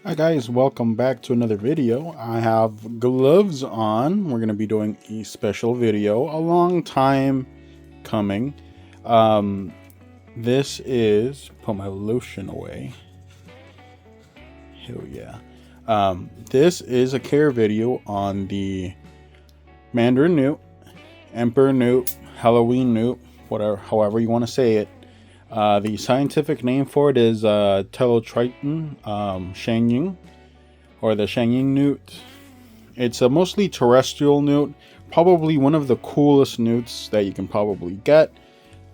Hi guys, welcome back to another video. I have gloves on. We're going to be doing a special video, a long time coming. This is, put my lotion away. Hell yeah. This is a care video on the Mandarin Newt, Emperor Newt, Halloween Newt, whatever, however you want to say it. The scientific name for it is Tylototriton Shanjing, or the Shanjing Newt. It's a mostly terrestrial newt, probably one of the coolest newts that you can probably get.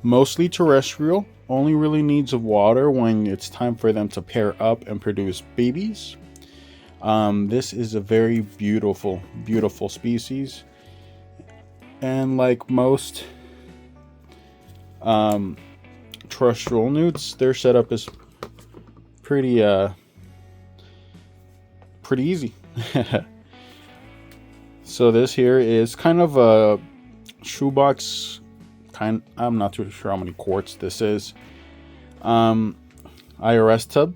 Mostly terrestrial, only really needs of water when it's time for them to pair up and produce babies. This is a very beautiful, beautiful species, and like most terrestrial newts, their setup is pretty easy. So this here is kind of a shoebox I'm not too sure how many quarts this is. IRS tub.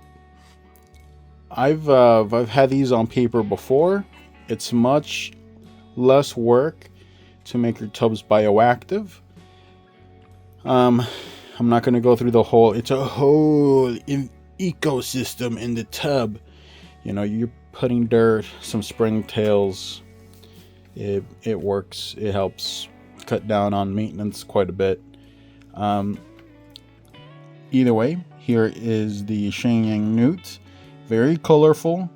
I've had these on paper before. It's much less work to make your tubs bioactive. I'm not going to go through the whole, it's a whole ecosystem in the tub. You know, you're putting dirt, some springtails. It works. It helps cut down on maintenance quite a bit. Either way, here is the Shanjing Newt. Very colorful.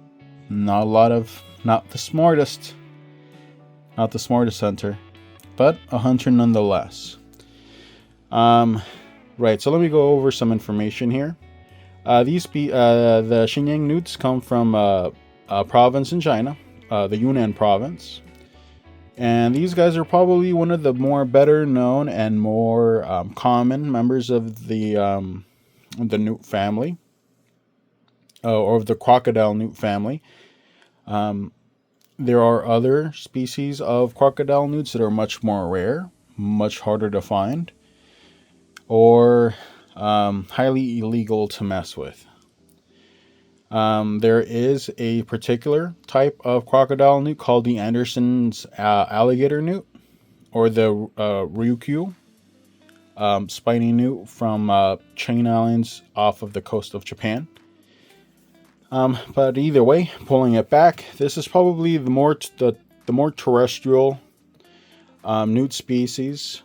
Not the smartest hunter, but a hunter nonetheless. Right, so let me go over some information here. The Xinjiang newts come from a province in China, the Yunnan province. And these guys are probably one of the better known and more common members of the newt family, or of the crocodile newt family. There are other species of crocodile newts that are much more rare, much harder to find, or highly illegal to mess with. There is a particular type of crocodile newt called the Anderson's alligator newt, or the Ryukyu spiny newt from Chain Islands off of the coast of Japan. But either way, pulling it back, this is probably the more terrestrial newt species.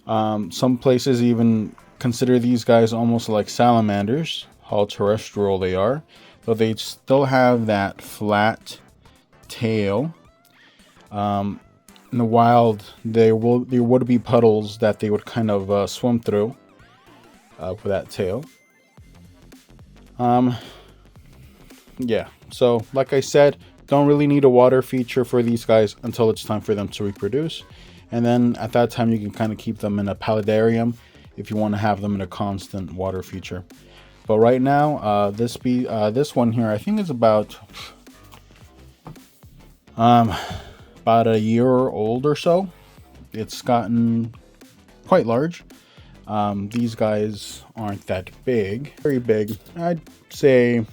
Some places even consider these guys almost like salamanders, how terrestrial they are, though they still have that flat tail. In the wild, there would be puddles that they would kind of swim through with that tail. Yeah, so like I said, don't really need a water feature for these guys until it's time for them to reproduce. And then at that time, you can kind of keep them in a paludarium if you want to have them in a constant water feature. But right now, this one here, I think is about a year old or so. It's gotten quite large. These guys aren't that big, very big. I'd say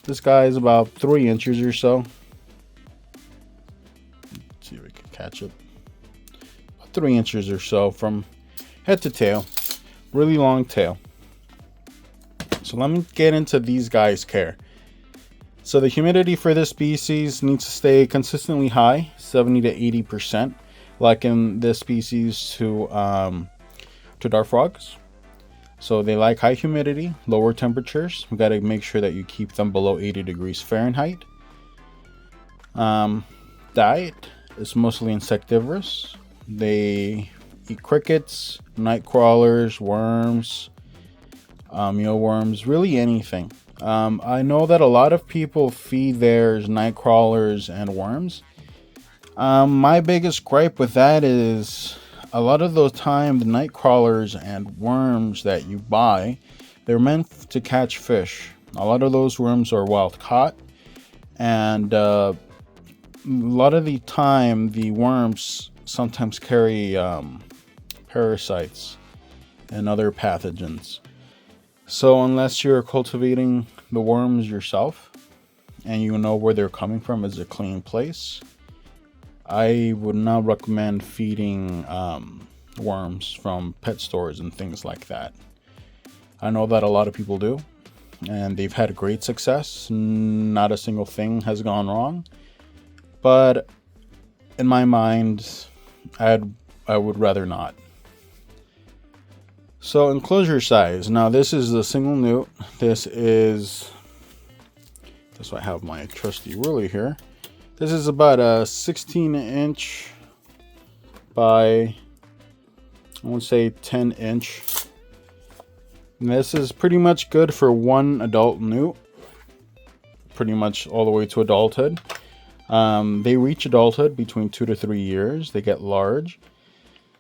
this guy is about 3 inches or so. Let's see if we can catch it. 3 inches or so from head to tail. Really long tail. So let me get into these guys' care. So the humidity for this species needs to stay consistently high, 70 to 80%, like in this species to dart frogs. So they like high humidity, lower temperatures. We got to make sure that you keep them below 80 degrees Fahrenheit. Diet is mostly insectivorous. They eat crickets, night crawlers, worms, mealworms, really anything. I know that a lot of people feed theirs night crawlers and worms. My biggest gripe with that is a lot of the time the night crawlers and worms that you buy, they're meant to catch fish. A lot of those worms are wild caught, and a lot of the time the worms sometimes carry parasites and other pathogens. So unless you're cultivating the worms yourself and you know where they're coming from, is a clean place, I would not recommend feeding worms from pet stores and things like that. I know that a lot of people do, and they've had great success. Not a single thing has gone wrong. But in my mind, I would rather not. So enclosure size. Now this is the single newt. This I have my trusty ruler here. This is about a 16-inch by, I want to say 10-inch. This is pretty much good for one adult newt, pretty much all the way to adulthood. They reach adulthood between 2 to 3 years. They get large.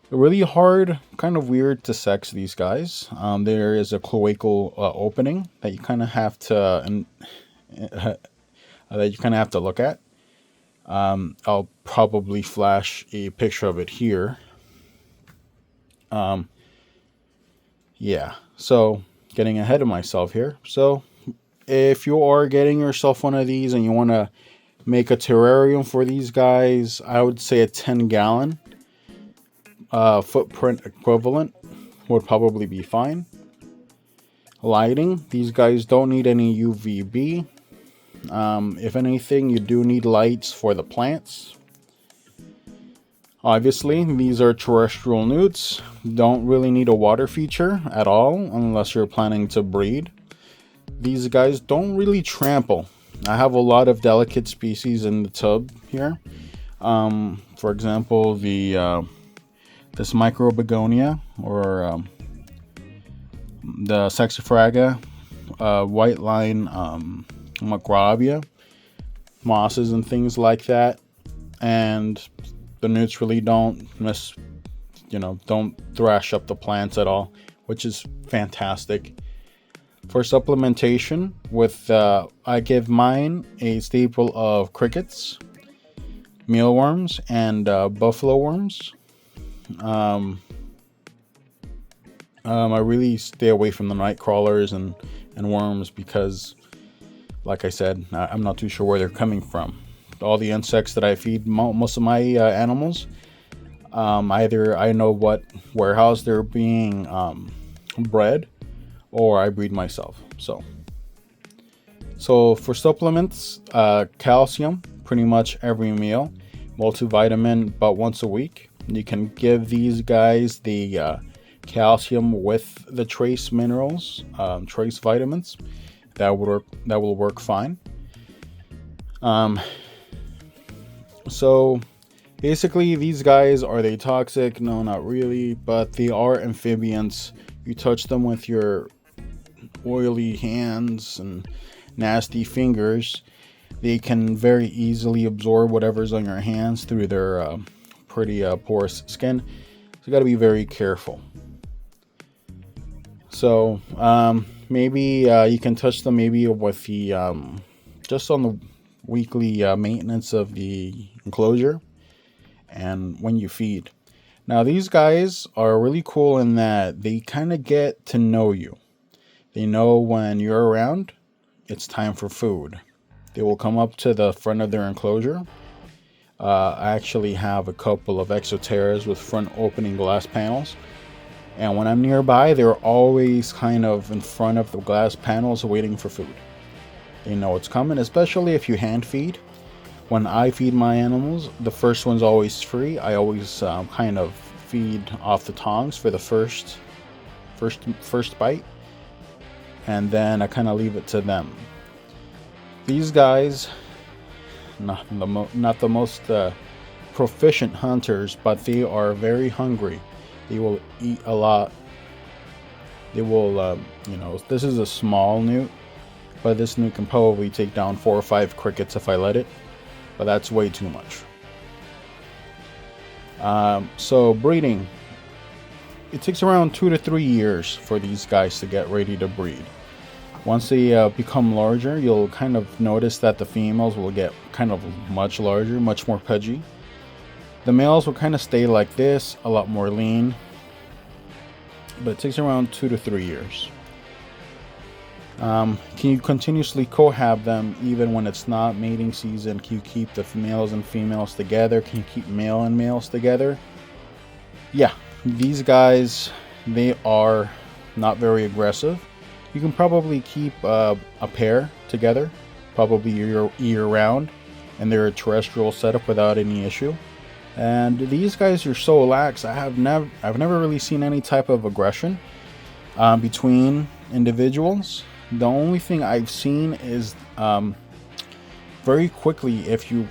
They're really hard, kind of weird to sex, these guys. There is a cloacal opening that you kind of have to look at. I'll probably flash a picture of it here. Yeah, so getting ahead of myself here. So if you are getting yourself one of these and you want to make a terrarium for these guys, I would say a 10-gallon footprint equivalent would probably be fine. Lighting, these guys don't need any UVB. If anything, you do need lights for the plants. Obviously, these are terrestrial newts. Don't really need a water feature at all unless you're planning to breed. These guys don't really trample. I have a lot of delicate species in the tub here. For example, this microbegonia, or the saxifraga, white line macrobia, mosses and things like that. And the newts really don't don't thrash up the plants at all, which is fantastic. For supplementation, I give mine a staple of crickets, mealworms, and buffalo worms. I really stay away from the night crawlers and worms because, like I said, I'm not too sure where they're coming from. All the insects that I feed most of my animals, either I know what warehouse they're being bred, or I breed myself. So for supplements, calcium pretty much every meal, multivitamin about once a week. You can give these guys the calcium with the trace minerals, trace vitamins. That will work fine. So basically, these guys, are they toxic? No, not really, but they are amphibians. You touch them with your oily hands and nasty fingers, they can very easily absorb whatever's on your hands through their pretty porous skin. So you got to be very careful. So maybe you can touch them maybe with the just on the weekly maintenance of the enclosure and when you feed. Now these guys are really cool in that they kind of get to know you. They know when you're around, it's time for food. They will come up to the front of their enclosure. I actually have a couple of exoterras with front opening glass panels. And when I'm nearby, they're always kind of in front of the glass panels waiting for food. They know it's coming, especially if you hand feed. When I feed my animals, the first one's always free. I always kind of feed off the tongs for the first bite. And then I kind of leave it to them. These guys, not the most proficient hunters, but they are very hungry. They will eat a lot. They will, this is a small newt, but this newt can probably take down 4 or 5 crickets if I let it, but that's way too much. So breeding, it takes around 2 to 3 years for these guys to get ready to breed. Once they become larger, you'll kind of notice that the females will get kind of much larger, much more pudgy. The males will kind of stay like this, a lot more lean, but it takes around 2 to 3 years. Can you continuously cohab them even when it's not mating season? Can you keep the males and females together? Can you keep male and males together? Yeah, these guys, they are not very aggressive. You can probably keep a pair together, probably year round, and they're a terrestrial setup without any issue. And these guys are so lax. I've never really seen any type of aggression between individuals. The only thing I've seen is very quickly, if you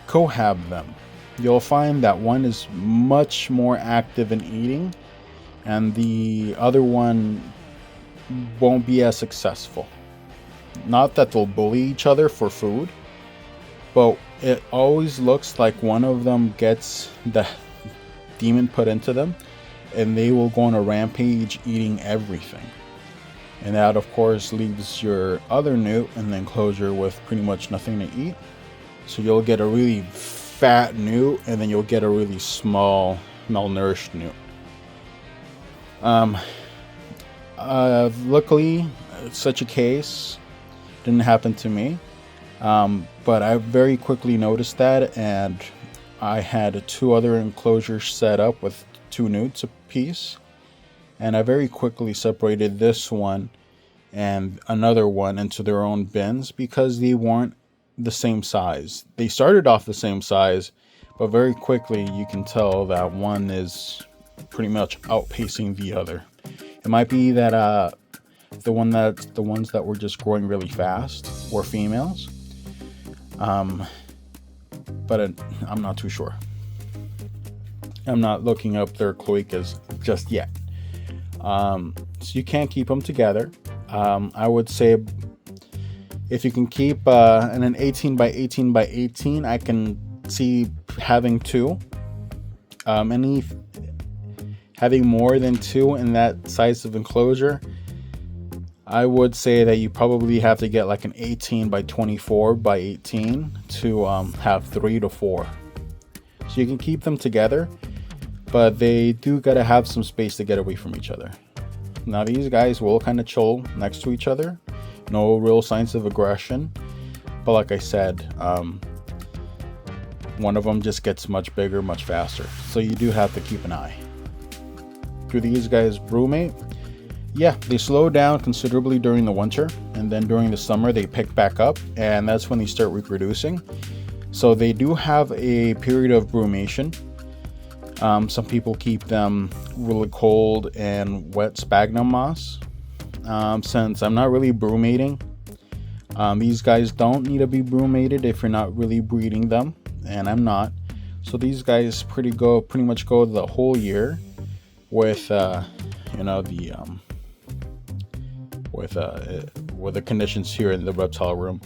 cohab them, you'll find that one is much more active in eating and the other one won't be as successful. Not that they'll bully each other for food, but it always looks like one of them gets the demon put into them and they will go on a rampage eating everything. And that of course leaves your other newt in the enclosure with pretty much nothing to eat. So you'll get a really fat newt and then you'll get a really small malnourished newt. Luckily, such a case didn't happen to me, but I very quickly noticed that, and I had 2 other enclosures set up with 2 newts apiece, and I very quickly separated this one and another one into their own bins because they weren't the same size. They started off the same size, but very quickly you can tell that one is pretty much outpacing the other. It might be that the ones that were just growing really fast were females, but I'm not too sure. I'm not looking up their cloacas just yet. So you can't keep them together. I would say if you can keep in an 18 by 18 by 18, I can see having 2. Having more than 2 in that size of enclosure, I would say that you probably have to get like an 18 by 24 by 18 to have 3 to 4. So you can keep them together, but they do gotta have some space to get away from each other. Now these guys will kind of chill next to each other. No real signs of aggression. But like I said, one of them just gets much bigger, much faster. So you do have to keep an eye. Do these guys brumate? Yeah, they slow down considerably during the winter, and then during the summer they pick back up, and that's when they start reproducing. So they do have a period of brumation. Some people keep them really cold and wet sphagnum moss. Since I'm not really brumating, these guys don't need to be brumated if you're not really breeding them, and I'm not. So these guys pretty much go the whole year with with the conditions here in the reptile room.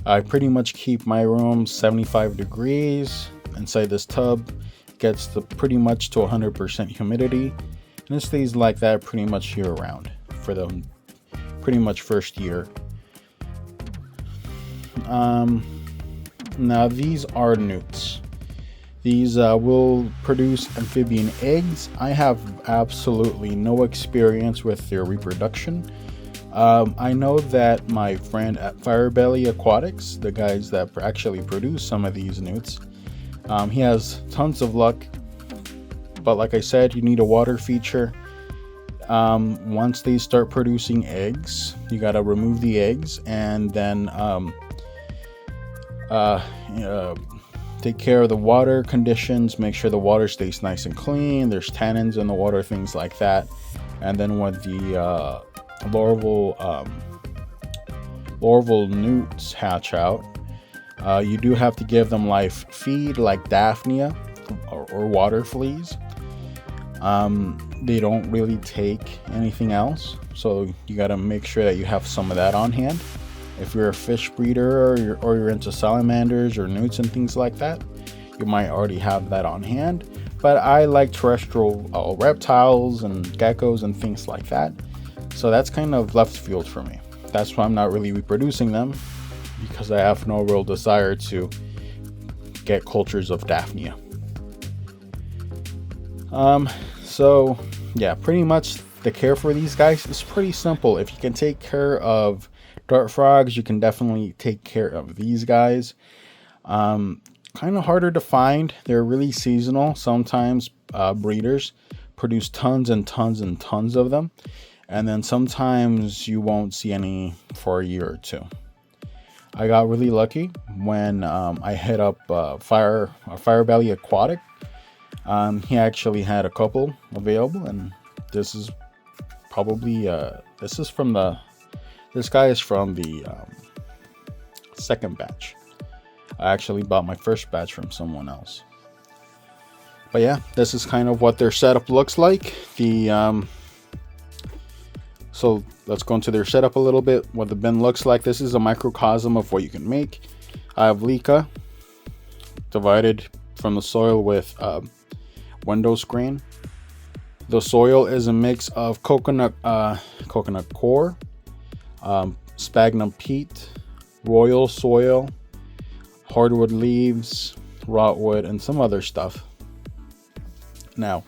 I pretty much keep my room 75 degrees. Inside this tub gets pretty much to 100% humidity, and it stays like that pretty much year round for the pretty much first year. Now these are newts. These will produce amphibian eggs. I have absolutely no experience with their reproduction. I know that my friend at Firebelly Aquatics, the guys that actually produce some of these newts, he has tons of luck. But like I said, you need a water feature. Once they start producing eggs, you gotta remove the eggs and then take care of the water conditions, make sure the water stays nice and clean, there's tannins in the water, things like that. And then when the larval newts hatch out, you do have to give them live feed like Daphnia or water fleas. They don't really take anything else, so you got to make sure that you have some of that on hand. If you're a fish breeder or you're into salamanders or newts and things like that, you might already have that on hand. But I like terrestrial reptiles and geckos and things like that, so that's kind of left field for me. That's why I'm not really reproducing them, because I have no real desire to get cultures of Daphnia. So yeah, pretty much the care for these guys is pretty simple. If you can take care of dart frogs, you can definitely take care of these guys. Kind of harder to find. They're really seasonal. Sometimes breeders produce tons and tons and tons of them, and then sometimes you won't see any for a year or two. I got really lucky when I hit up Fire Belly Aquatic. He actually had a couple available, and this is probably this guy is from the second batch. I actually bought my first batch from someone else. But yeah, this is kind of what their setup looks like. So let's go into their setup a little bit, what the bin looks like. This is a microcosm of what you can make. I have leca divided from the soil with window screen. The soil is a mix of coconut core, sphagnum peat, royal soil, hardwood leaves, rotwood, and some other stuff. Now,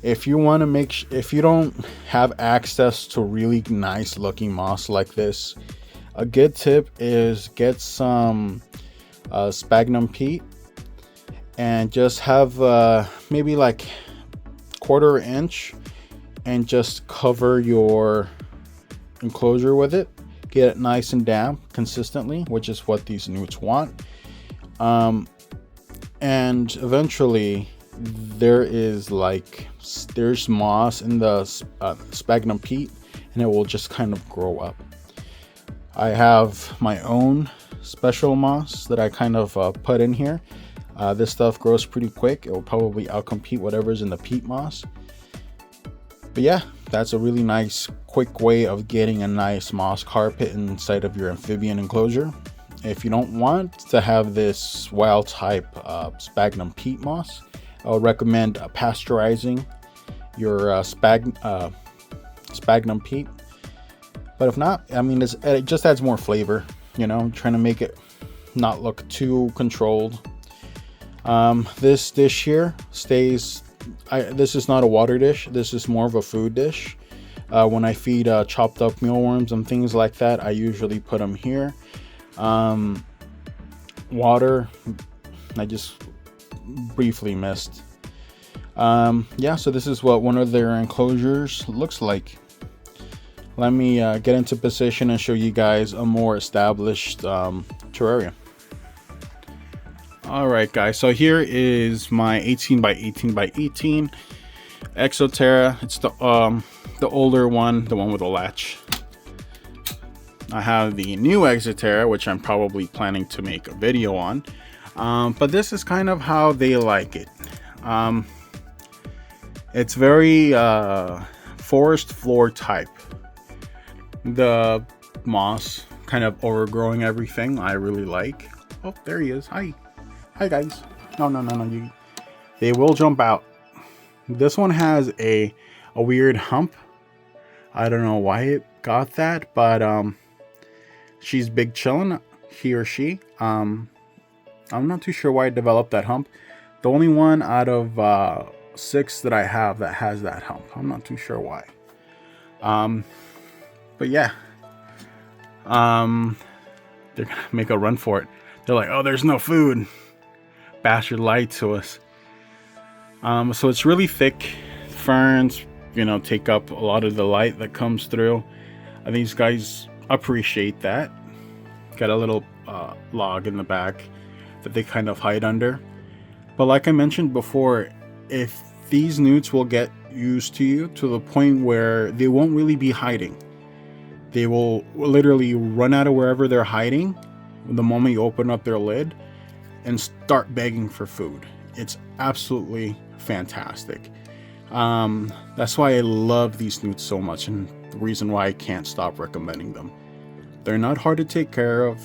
if you want to if you don't have access to really nice looking moss like this, a good tip is get some sphagnum peat and just have maybe like 1/4 inch and just cover your enclosure with it. Get it nice and damp consistently, which is what these newts want. And eventually there's moss in the sphagnum peat, and it will just kind of grow up. I have my own special moss that I kind of put in here. This stuff grows pretty quick. It will probably outcompete whatever's in the peat moss. But yeah, that's a really nice quick way of getting a nice moss carpet inside of your amphibian enclosure. If you don't want to have this wild type sphagnum peat moss, I would recommend pasteurizing your sphagnum peat. But if not, I mean, it just adds more flavor, trying to make it not look too controlled. This dish here stays, this is not a water dish. This is more of a food dish. When I feed chopped up mealworms and things like that, I usually put them here. Water, I just briefly missed. Yeah, so this is what one of their enclosures looks like. Let me get into position and show you guys a more established terrarium. Alright guys, so here is my 18 by 18 by 18 Exoterra. It's the older one, the one with the latch. I have the new Exoterra, which I'm probably planning to make a video on. But this is kind of how they like it. It's very forest floor type. The moss kind of overgrowing everything. I really like. Oh, there he is. Hi guys. No. They will jump out. This one has a weird hump. I don't know why it got that, but she's big chillin', he or she. I'm not too sure why it developed that hump. The only one out of 6 that I have that has that hump. I'm not too sure why. But yeah. They're gonna make a run for it. They're like, oh, there's no food. Bastard lied to us. So it's really thick. Ferns, take up a lot of the light that comes through. And these guys appreciate that. Got a little log in the back that they kind of hide under. But like I mentioned before, if these newts will get used to you to the point where they won't really be hiding. They will literally run out of wherever they're hiding the moment you open up their lid and start begging for food. It's absolutely fantastic. That's why I love these newts so much, and the reason why I can't stop recommending them. They're not hard to take care of,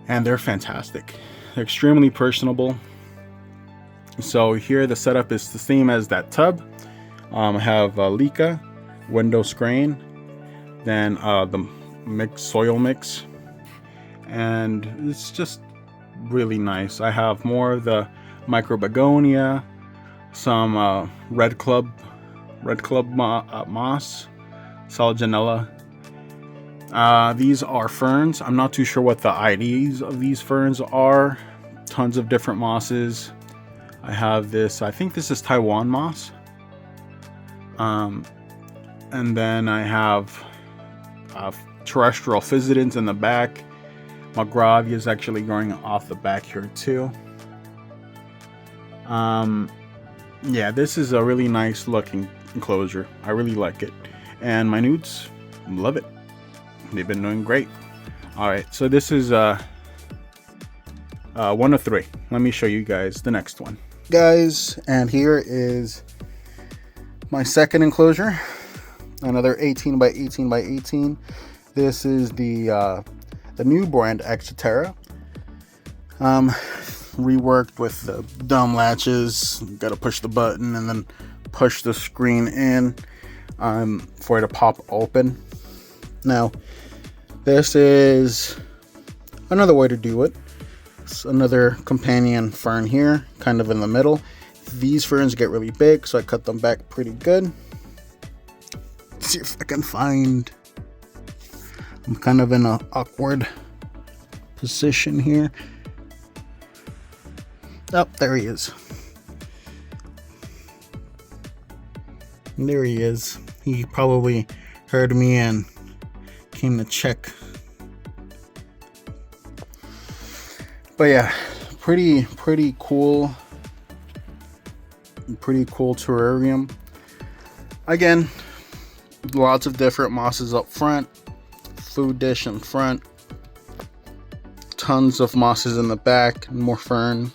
and they're fantastic. They're extremely personable. So here the setup is the same as that tub. I have leca, window screen, then the soil mix, and it's just really nice. I have more of the microbegonia, some red club red club moss, Salaginella. These are ferns. I'm not too sure what the IDs of these ferns are. Tons of different mosses. I have this, I think this is Taiwan moss. And then I have terrestrial physidans in the back. Magravia is actually growing off the back here too. Yeah, this is a really nice looking enclosure. I really like it. And my newts love it. They've been doing great. Alright, so this is 1 of 3. Let me show you guys the next one. Guys, and here is my second enclosure. Another 18 by 18 by 18. This is the new brand Exoterra. Reworked with the dumb latches. Got to push the button and then push the screen in for it to pop open. Now, this is another way to do it. It's another companion fern here, kind of in the middle. These ferns get really big, so I cut them back pretty good. Let's see if I can find. I'm kind of in an awkward position here. Oh, there he is. There he is. He probably heard me and came to check. But yeah, pretty cool. Pretty cool terrarium. Again, lots of different mosses up front. Food dish in front. Tons of mosses in the back. More fern.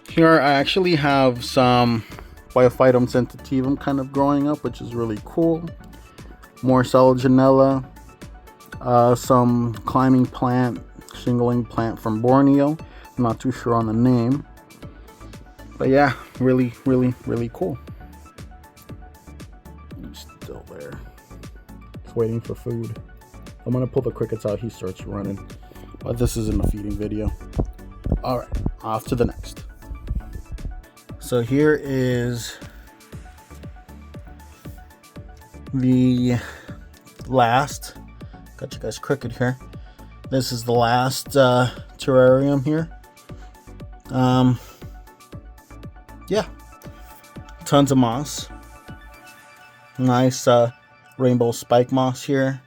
Here I actually have some Biophytum sentativum kind of growing up, which is really cool. More Salaginella. Some climbing plant, shingling plant from Borneo. I'm not too sure on the name. But yeah, really cool. He's still there. He's waiting for food. I'm gonna pull the crickets out, he starts running. But this isn't a feeding video. Alright, off to the next. So here is the last, got you guys crooked here. This is the last terrarium here. Yeah, tons of moss. Nice rainbow spike moss here.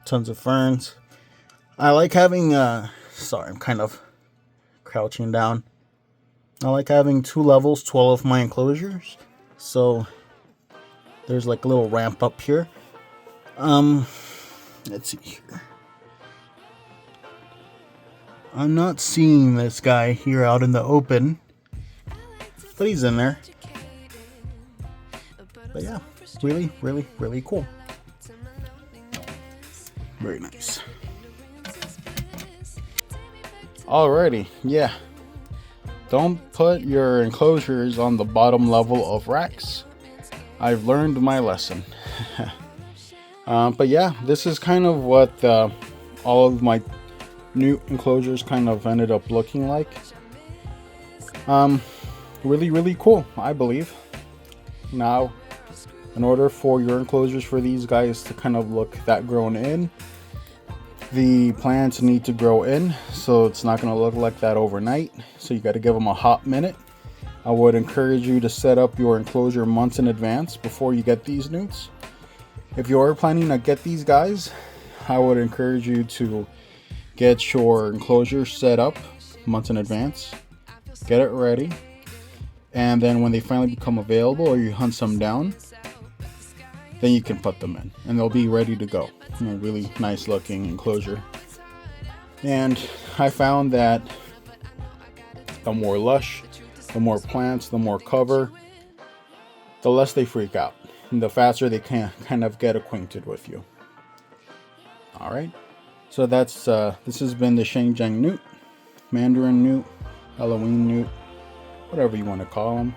Tons of ferns. I like having, sorry, I'm kind of crouching down. I like having 2 levels to all of my enclosures. So there's like a little ramp up here. Let's see here. I'm not seeing this guy here out in the open, but he's in there. But yeah, really cool. Very nice. Alrighty, yeah. Don't put your enclosures on the bottom level of racks. I've learned my lesson. But yeah, this is kind of what all of my new enclosures kind of ended up looking like. Really cool, I believe. Now, in order for your enclosures for these guys to kind of look that grown in, the plants need to grow in, so it's not going to look like that overnight. So you got to give them a hot minute. I would encourage you to set up your enclosure months in advance before you get these newts. If you are planning to get these guys, I would encourage you to get your enclosure set up months in advance. Get it ready. And then when they finally become available or you hunt some down, then you can put them in and they'll be ready to go. You know, really nice looking enclosure. And I found that the more lush, the more plants, the more cover, the less they freak out and the faster they can kind of get acquainted with you. Alright, so that's this has been the Shanjing Newt, Mandarin Newt, Halloween Newt, whatever you want to call them.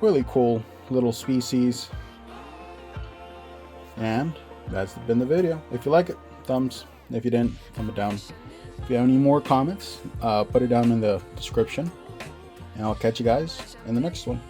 Really cool little species. And that's been the video. If you like it, thumbs. If you didn't, thumb it down. If you have any more comments, put it down in the description. And I'll catch you guys in the next one.